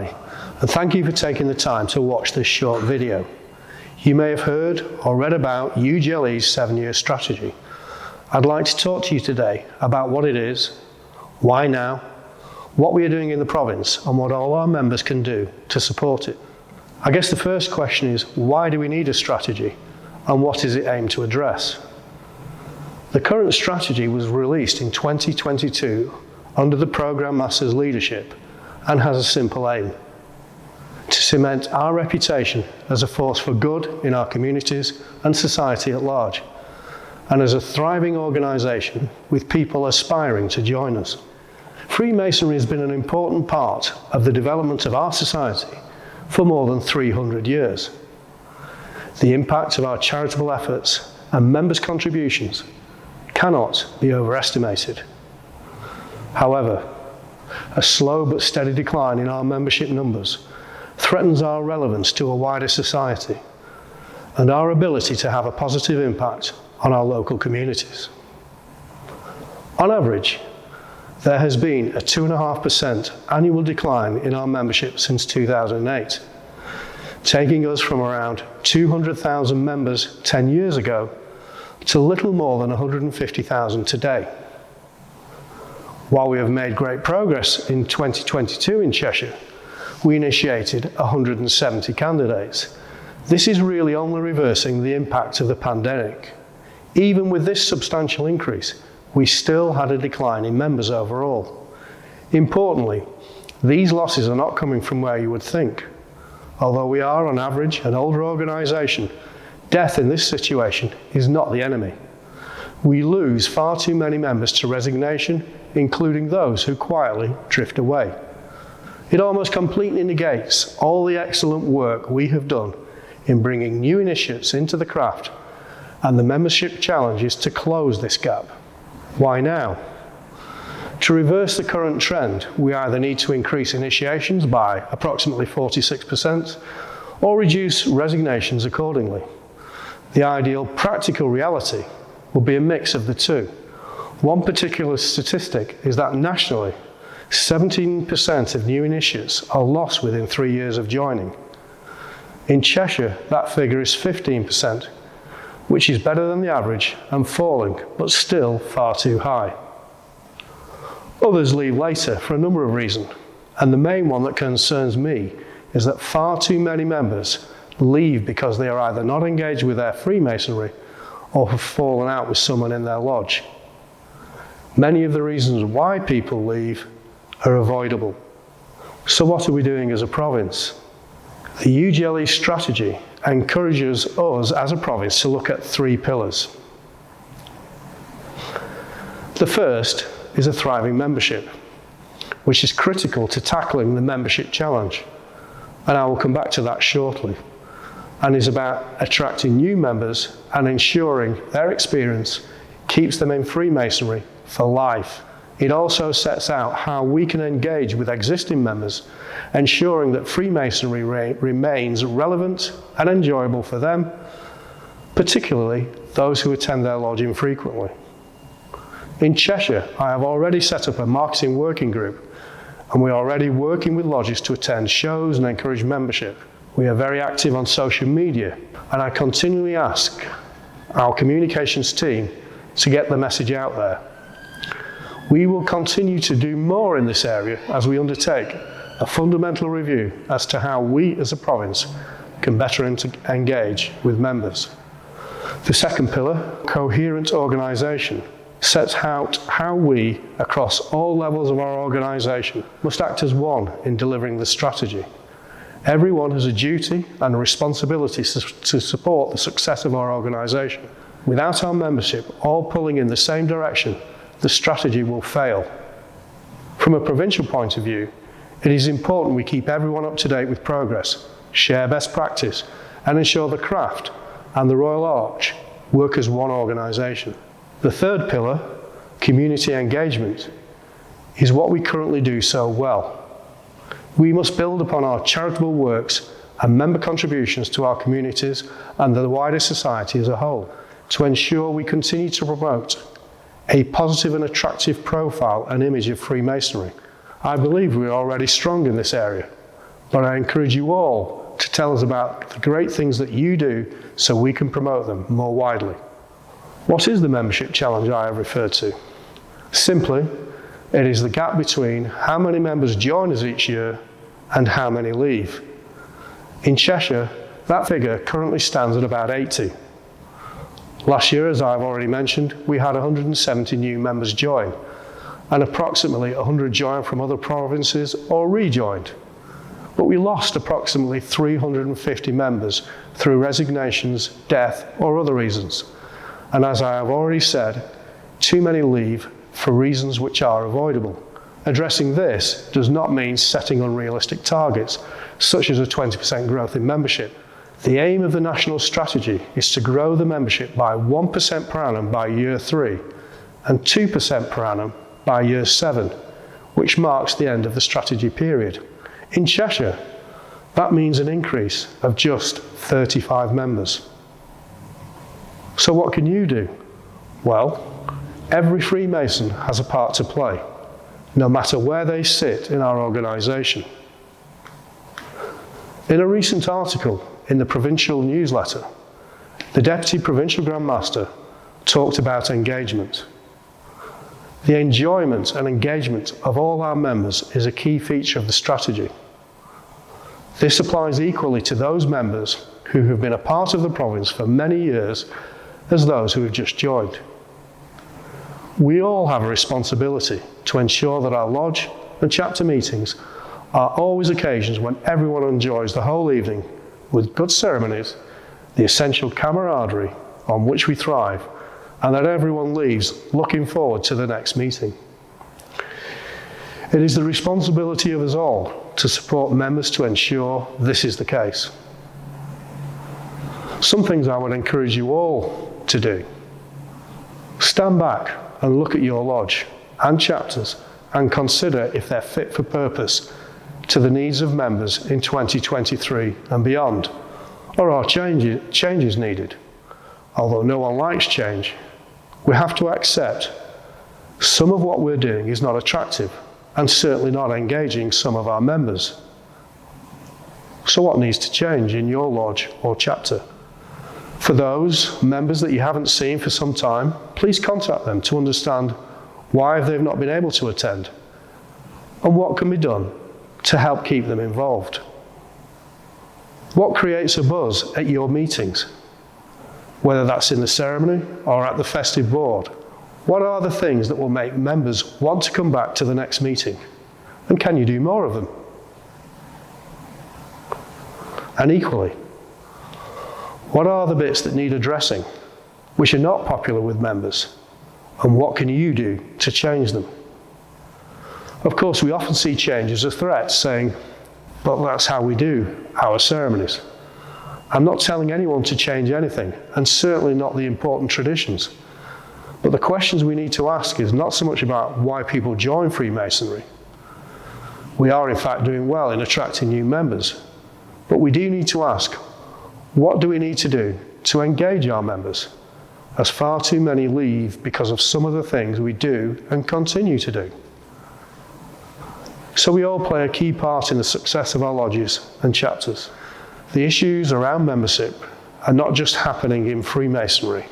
Hi, and thank you for taking the time to watch this short video. You may have heard or read about UGLE's 7-year strategy. I'd like to talk to you today about what it is, why now, what we are doing in the province, and what all our members can do to support it. I guess the first question is, why do we need a strategy, and what is it aimed to address? The current strategy was released in 2022 under the Programme Master's leadership and has a simple aim: to cement our reputation as a force for good in our communities and society at large, and as a thriving organisation with people aspiring to join us. Freemasonry has been an important part of the development of our society for more than 300 years. The impact of our charitable efforts and members' contributions cannot be overestimated. However, a slow but steady decline in our membership numbers threatens our relevance to a wider society and our ability to have a positive impact on our local communities. On average, there has been a 2.5% annual decline in our membership since 2008, taking us from around 200,000 members 10 years ago to little more than 150,000 today. While we have made great progress in 2022 in Cheshire, we initiated 170 candidates. This is really only reversing the impact of the pandemic. Even with this substantial increase, we still had a decline in members overall. Importantly, these losses are not coming from where you would think. Although we are on average an older organisation, death in this situation is not the enemy. We lose far too many members to resignation, including those who quietly drift away. It almost completely negates all the excellent work we have done in bringing new initiates into the craft, and the membership challenge is to close this gap. Why now? To reverse the current trend, we either need to increase initiations by approximately 46% or reduce resignations accordingly. The ideal practical reality will be a mix of the two. One particular statistic is that nationally, 17% of new initiates are lost within 3 years of joining. In Cheshire, that figure is 15%, which is better than the average and falling, but still far too high. Others leave later for a number of reasons, and the main one that concerns me is that far too many members leave because they are either not engaged with their Freemasonry or have fallen out with someone in their lodge. Many of the reasons why people leave are avoidable. So what are we doing as a province? The UGLE strategy encourages us as a province to look at 3 pillars. The first is a thriving membership, which is critical to tackling the membership challenge, and I will come back to that shortly, and is about attracting new members and ensuring their experience keeps them in Freemasonry for life. It also sets out how we can engage with existing members, ensuring that Freemasonry remains relevant and enjoyable for them, particularly those who attend their lodge infrequently. In Cheshire, I have already set up a marketing working group, and we are already working with lodges to attend shows and encourage membership. We are very active on social media, and I continually ask our communications team to get the message out there. We will continue to do more in this area as we undertake a fundamental review as to how we as a province can better engage with members. The second pillar, Coherent Organization, sets out how we, across all levels of our organisation, must act as one in delivering the strategy. Everyone has a duty and a responsibility to support the success of our organisation. Without our membership all pulling in the same direction, the strategy will fail. From a provincial point of view, it is important we keep everyone up to date with progress, share best practice, and ensure the craft and the Royal Arch work as one organisation. The third pillar, community engagement, is what we currently do so well. We must build upon our charitable works and member contributions to our communities and the wider society as a whole to ensure we continue to promote a positive and attractive profile and image of Freemasonry. I believe we are already strong in this area, but I encourage you all to tell us about the great things that you do so we can promote them more widely. What is the membership challenge I have referred to? Simply, it is the gap between how many members join us each year and how many leave. In Cheshire, that figure currently stands at about 80. Last year, as I've already mentioned, we had 170 new members join, and approximately 100 joined from other provinces or rejoined. But we lost approximately 350 members through resignations, death, or other reasons. And as I have already said, too many leave for reasons which are avoidable. Addressing this does not mean setting unrealistic targets, such as a 20% growth in membership. The aim of the national strategy is to grow the membership by 1% per annum by year 3 and 2% per annum by year 7, which marks the end of the strategy period. In Cheshire, that means an increase of just 35 members. So what can you do? Well, every Freemason has a part to play, no matter where they sit in our organisation. In a recent article in the provincial newsletter, the Deputy Provincial Grand Master talked about engagement. The enjoyment and engagement of all our members is a key feature of the strategy. This applies equally to those members who have been a part of the province for many years as those who have just joined. We all have a responsibility to ensure that our lodge and chapter meetings are always occasions when everyone enjoys the whole evening with good ceremonies, the essential camaraderie on which we thrive, and that everyone leaves looking forward to the next meeting. It is the responsibility of us all to support members to ensure this is the case. Some things I would encourage you all to do. Stand back and look at your lodge and chapters and consider if they're fit for purpose to the needs of members in 2023 and beyond, or are changes needed. Although no one likes change, we have to accept some of what we're doing is not attractive and certainly not engaging some of our members. So what needs to change in your lodge or chapter? For those members that you haven't seen for some time, please contact them to understand why they've not been able to attend and what can be done to help keep them involved. What creates a buzz at your meetings? Whether that's in the ceremony or at the festive board, what are the things that will make members want to come back to the next meeting? And can you do more of them? And equally, what are the bits that need addressing, which are not popular with members? And what can you do to change them? Of course, we often see change as a threat, saying, but that's how we do our ceremonies. I'm not telling anyone to change anything, and certainly not the important traditions. But the questions we need to ask is not so much about why people join Freemasonry. We are in fact doing well in attracting new members. But we do need to ask, what do we need to do to engage our members? As far too many leave because of some of the things we do and continue to do. So we all play a key part in the success of our lodges and chapters. The issues around membership are not just happening in Freemasonry,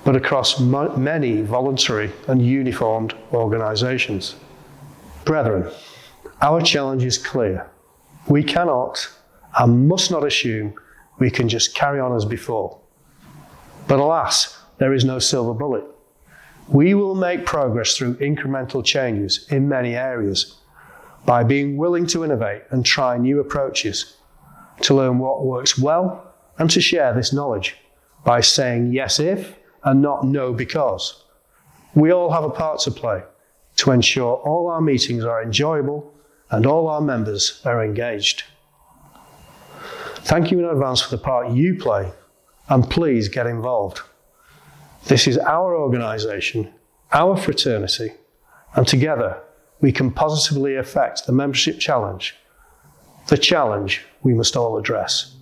but across many voluntary and uniformed organisations. Brethren, our challenge is clear. We cannot and must not assume we can just carry on as before. But alas, there is no silver bullet. We will make progress through incremental changes in many areas by being willing to innovate and try new approaches, to learn what works well and to share this knowledge by saying yes if and not no because. We all have a part to play to ensure all our meetings are enjoyable and all our members are engaged. Thank you in advance for the part you play, and please get involved. This is our organisation, our fraternity, and together we can positively affect the membership challenge, the challenge we must all address.